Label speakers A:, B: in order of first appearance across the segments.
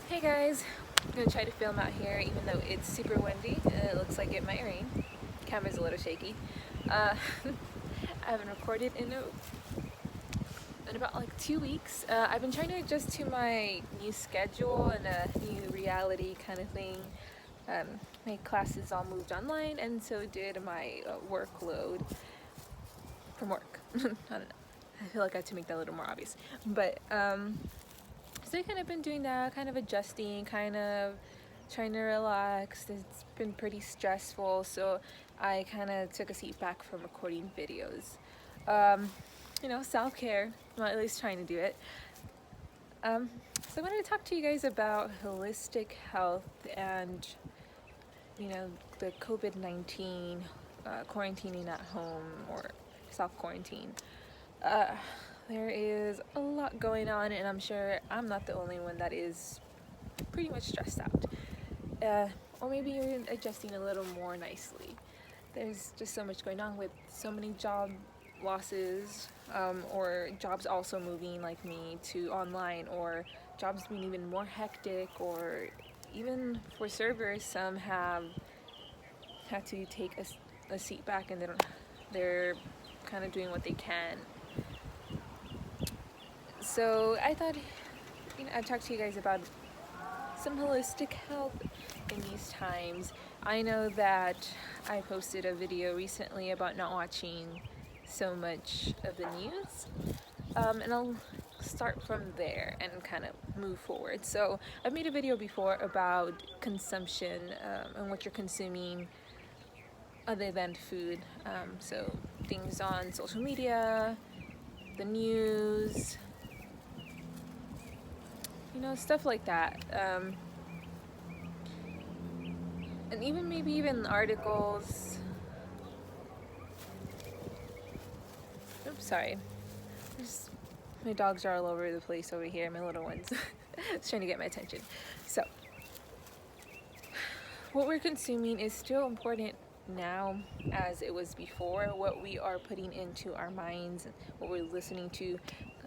A: Hey guys, I'm gonna try to film out here even though it's super windy and it looks like it might rain. Camera's a little shaky. I haven't recorded in about like 2 weeks. I've been trying to adjust to my new schedule and a new reality kind of thing. Um, my classes all moved online and so did my workload from work. I don't know. I feel like I had to make that a little more obvious. But so I've kind of been doing that, kind of adjusting, kind of trying to relax. It's been pretty stressful, so I kind of took a seat back from recording videos. Um, self-care, well, at least trying to do it. So I wanted to talk to you guys about holistic health and, the COVID-19, quarantining at home or self-quarantine. Uh, there is a lot going on, and I'm sure I'm not the only one that is pretty much stressed out. Or maybe you're adjusting a little more nicely. There's just so much going on with so many job losses, or jobs also moving like me to online, or jobs being even more hectic, or even for servers, some have had to take a seat back and they're kind of doing what they can. So I thought, I'd talk to you guys about some holistic health in these times. I know that I posted a video recently about not watching so much of the news, and I'll start from there and kind of move forward. So I've made a video before about consumption, and what you're consuming other than food. So things on social media, the news, stuff like that. And even maybe even articles. Oops, sorry. My dogs are all over the place over here, my little ones. It's trying to get my attention. So, what we're consuming is still important now as it was before. What we are putting into our minds, what we're listening to.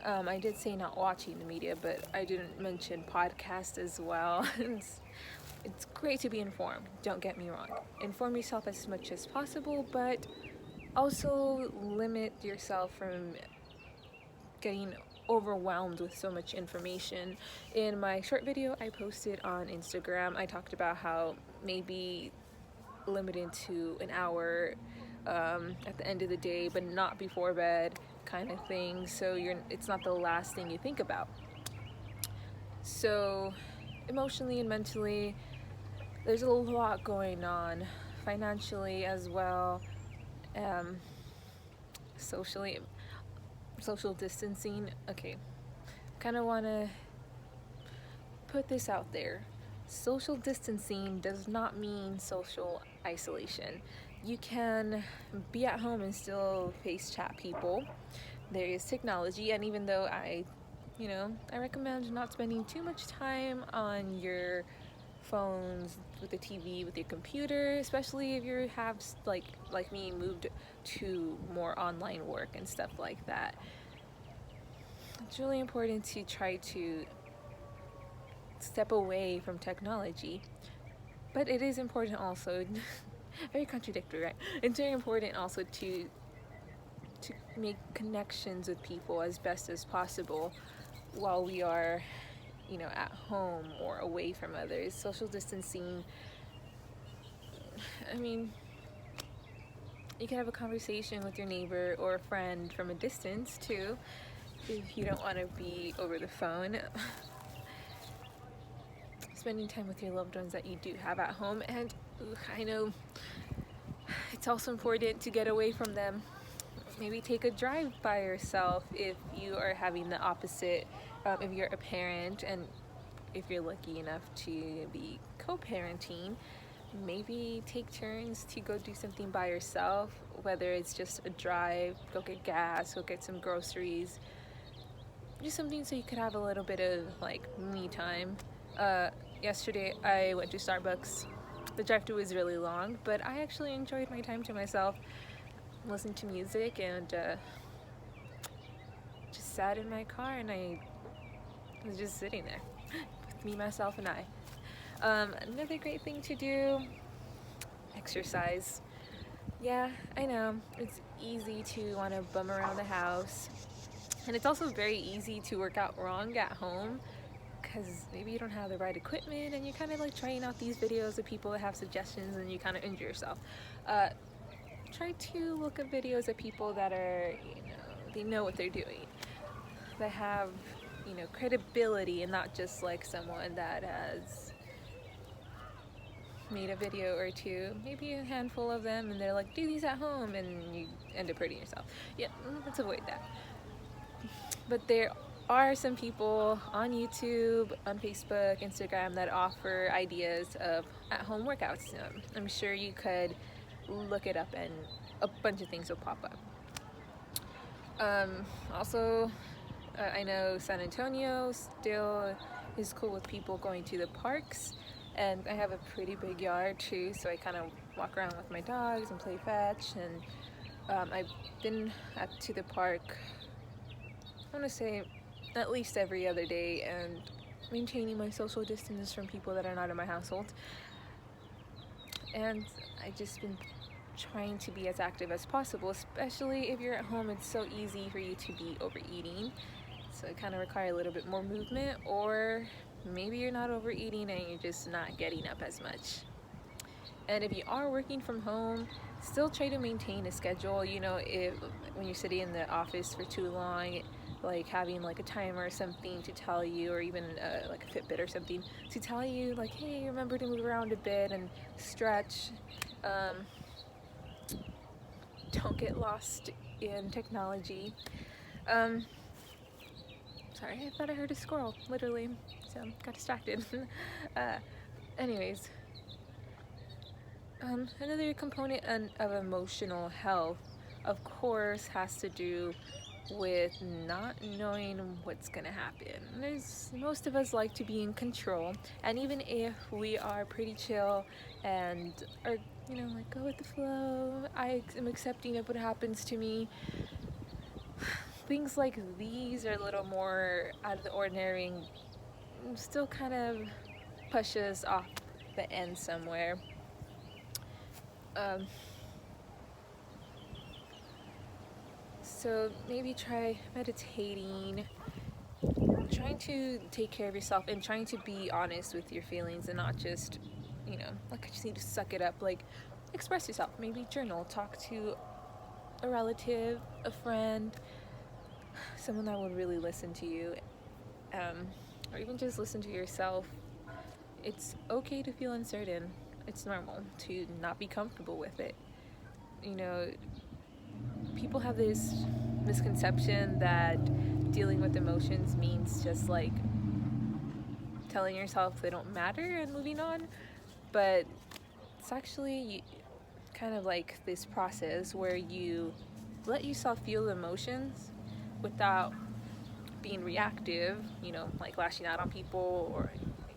A: I did say not watching the media, but I didn't mention podcasts as well. It's great to be informed, don't get me wrong. Inform yourself as much as possible, but also limit yourself from getting overwhelmed with so much information. In my short video I posted on Instagram, I talked about how maybe limited to an hour at the end of the day, but not before bed, kind of thing. So it's not the last thing you think about. So emotionally and mentally, there's a lot going on, financially as well, socially, social distancing. Okay, kind of want to put this out there. Social distancing does not mean social isolation. You can be at home and still face chat people. There is technology, and even though I recommend not spending too much time on your phones, with the TV, with your computer, especially if you have like me moved to more online work and stuff like that. It's really important to try to step away from technology, but it is important also very contradictory, right? It's very important also to make connections with people as best as possible while we are at home or away from others. Social distancing, I mean, you can have a conversation with your neighbor or a friend from a distance too, if you don't want to be over the phone. Spending time with your loved ones that you do have at home, and I know it's also important to get away from them. Maybe take a drive by yourself if you are having the opposite, if you're a parent, and if you're lucky enough to be co-parenting, maybe take turns to go do something by yourself, whether it's just a drive, go get gas, go get some groceries, do something so you could have a little bit of like me time. Yesterday I went to Starbucks. The drive-thru was really long, but I actually enjoyed my time to myself, listened to music, and just sat in my car, and I was just sitting there. me, myself, and I. Another great thing to do, exercise. Yeah, I know. It's easy to want to bum around the house. And it's also very easy to work out wrong at home because maybe you don't have the right equipment and you're kind of like trying out these videos of people that have suggestions and you kind of injure yourself. Uh, Try to look at videos of people that are, they know what they're doing. They have, credibility and not just like someone that has made a video or two, maybe a handful of them, and they're like, do these at home, and you end up hurting yourself. Yeah, let's avoid that. But there are some people on YouTube, on Facebook, Instagram that offer ideas of at-home workouts. I'm sure you could look it up and a bunch of things will pop up. Also, I know San Antonio still is cool with people going to the parks, and I have a pretty big yard too, so I kind of walk around with my dogs and play fetch. And I've been up to the park, I want to say, at least every other day, and maintaining my social distance from people that are not in my household. And I've just been trying to be as active as possible, especially if you're at home. It's so easy for you to be overeating, so it kind of requires a little bit more movement, or maybe you're not overeating and you're just not getting up as much. And if you are working from home, still try to maintain a schedule. If when you're sitting in the office for too long, like having like a timer or something to tell you, or even like a Fitbit or something to tell you, like, hey, remember to move around a bit and stretch. Don't get lost in technology. Sorry, I thought I heard a squirrel, literally, so got distracted. uh, Anyways, another component of emotional health, of course, has to do with not knowing what's gonna happen. Most of us like to be in control, and even if we are pretty chill and are, like, go with the flow, I am accepting of what happens to me, things like these are a little more out of the ordinary and still kind of push us off the end somewhere. So maybe try meditating, trying to take care of yourself, and trying to be honest with your feelings and not just, like, I just need to suck it up. Like, express yourself, maybe journal, talk to a relative, a friend, someone that would really listen to you, or even just listen to yourself. It's okay to feel uncertain. It's normal to not be comfortable with it. People have this misconception that dealing with emotions means just like telling yourself they don't matter and moving on, but it's actually kind of like this process where you let yourself feel the emotions without being reactive, like lashing out on people or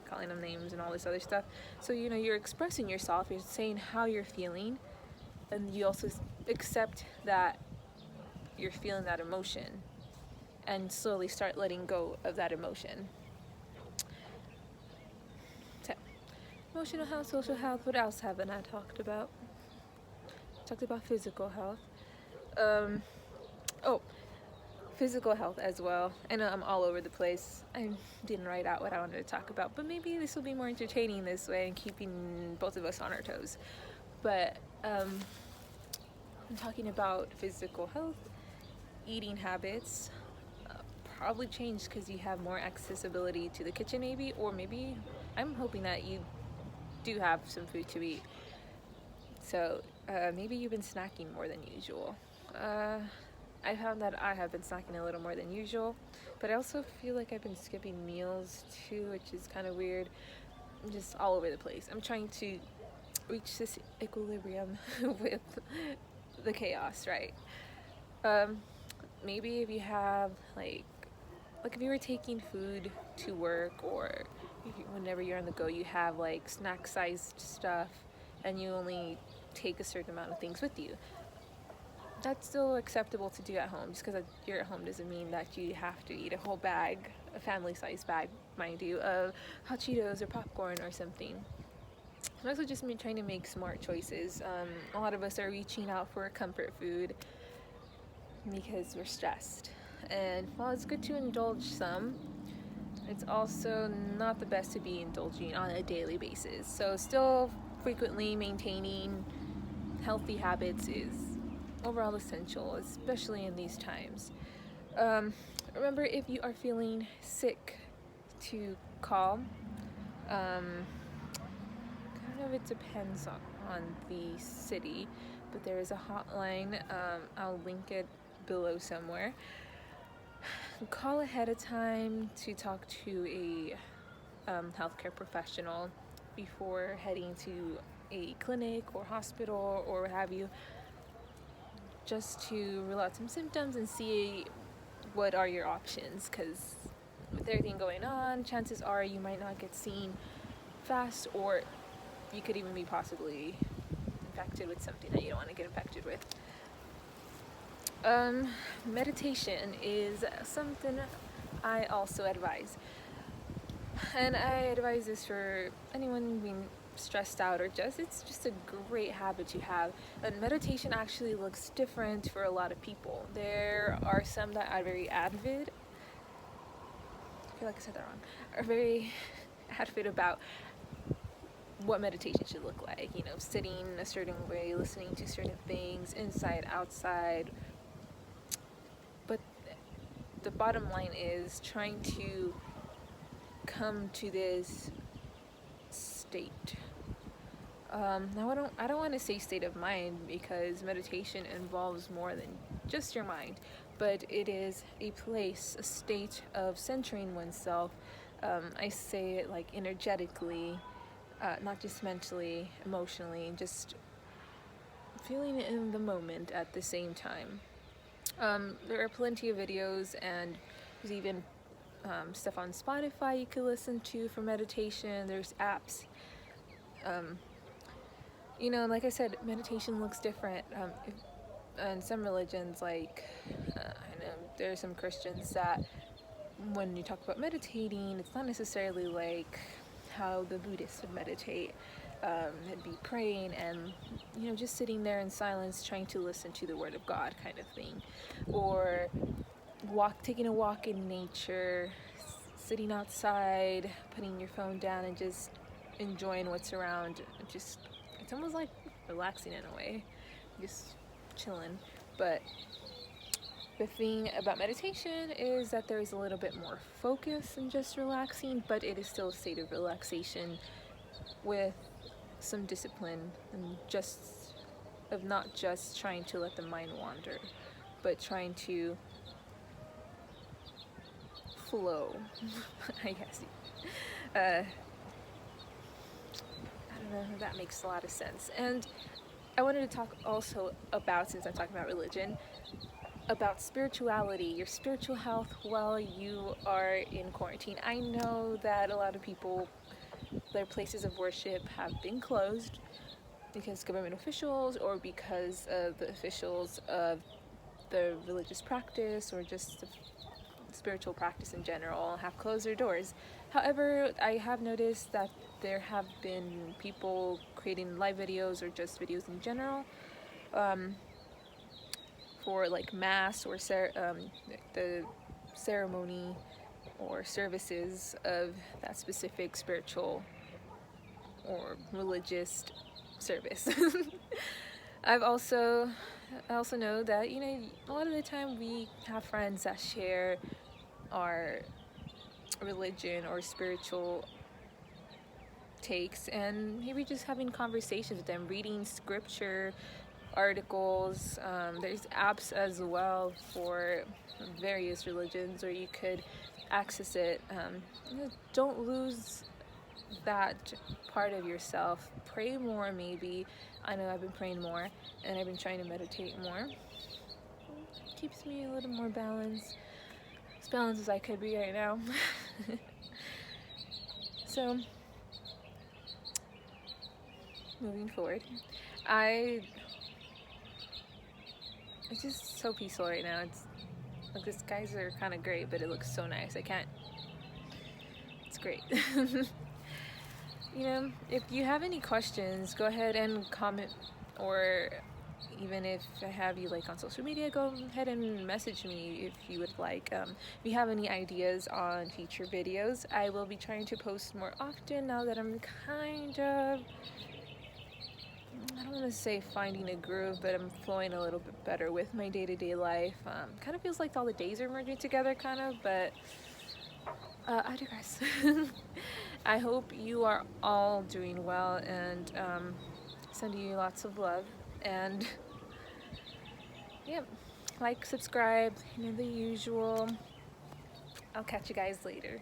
A: calling them names and all this other stuff. So, you're expressing yourself, you're saying how you're feeling, and you also accept that you're feeling that emotion and slowly start letting go of that emotion. So, emotional health, social health, what else haven't I talked about? Talked about physical health. Physical health as well. I know I'm all over the place. I didn't write out what I wanted to talk about, but maybe this will be more entertaining this way and keeping both of us on our toes. But I'm talking about physical health, eating habits. Probably changed because you have more accessibility to the kitchen, maybe, or maybe I'm hoping that you do have some food to eat. So maybe you've been snacking more than usual. I found that I have been snacking a little more than usual, but I also feel like I've been skipping meals too, which is kind of weird. I'm just all over the place. I'm trying to reach this equilibrium with the chaos, right? Maybe if you have like if you were taking food to work, or whenever you're on the go, you have like snack-sized stuff, and you only take a certain amount of things with you. That's still acceptable to do at home. Just because you're at home doesn't mean that you have to eat a whole bag a family-sized bag, mind you, of hot Cheetos or popcorn or something. And also just me trying to make smart choices. A lot of us are reaching out for comfort food because we're stressed. And while it's good to indulge some, it's also not the best to be indulging on a daily basis. So still frequently maintaining healthy habits is overall essential, especially in these times. Remember, if you are feeling sick, to call. Kind of it depends on the city, but there is a hotline. I'll link it below somewhere. Call ahead of time to talk to a healthcare professional before heading to a clinic or hospital or what have you, just to rule out some symptoms and see what are your options, because with everything going on, chances are you might not get seen fast, or you could even be possibly infected with something that you don't want to get infected with. Meditation is something I also advise. And I advise this for anyone being stressed out, or it's just a great habit to have. And meditation actually looks different for a lot of people. There are some that are very avid, I feel like I said that wrong, are very avid about what meditation should look like. Sitting a certain way, listening to certain things, inside, outside. But the bottom line is trying to come to this state. Now I don't want to say state of mind, because meditation involves more than just your mind, but it is a place, a state of centering oneself. I say it like energetically, not just mentally, emotionally, just feeling it in the moment at the same time. There are plenty of videos, and there's even stuff on Spotify you could listen to for meditation. There's apps. Like I said, meditation looks different. In some religions, like I know there are some Christians that when you talk about meditating, it's not necessarily like how the Buddhists would meditate. It'd be praying and just sitting there in silence, trying to listen to the Word of God, kind of thing, or taking a walk in nature, sitting outside, putting your phone down, and just enjoying what's around. It's almost like relaxing in a way, just chilling. But the thing about meditation is that there is a little bit more focus than just relaxing, but it is still a state of relaxation with some discipline, and of not just trying to let the mind wander, but trying to flow. I guess. I don't know if that makes a lot of sense. And I wanted to talk also about, since I'm talking about religion, about spirituality, your spiritual health while you are in quarantine. I know that a lot of people, their places of worship have been closed because government officials, or because of the officials of the religious practice, or just the spiritual practice in general, have closed their doors. However, I have noticed that there have been people creating live videos, or just videos in general, for like mass or the ceremony or services of that specific spiritual or religious service. I also know that a lot of the time we have friends that share our religion or spiritual takes, and maybe just having conversations with them, reading scripture, articles. There's apps as well for various religions where you could access it. Don't lose that part of yourself. Pray more, maybe. I know I've been praying more, and I've been trying to meditate more. It keeps me a little more balanced, as balanced as I could be right now. So, moving forward, it's just so peaceful right now. It's like the skies are kind of great, but it looks so nice. I can't great. If you have any questions, go ahead and comment, or even if I have you like on social media, go ahead and message me if you would like. If you have any ideas on future videos, I will be trying to post more often now that I'm kind of, I don't want to say finding a groove, but I'm flowing a little bit better with my day-to-day life. Kind of feels like all the days are merging together, kind of, but I digress. I hope you are all doing well, and sending you lots of love. And yeah, like, subscribe, the usual. I'll catch you guys later.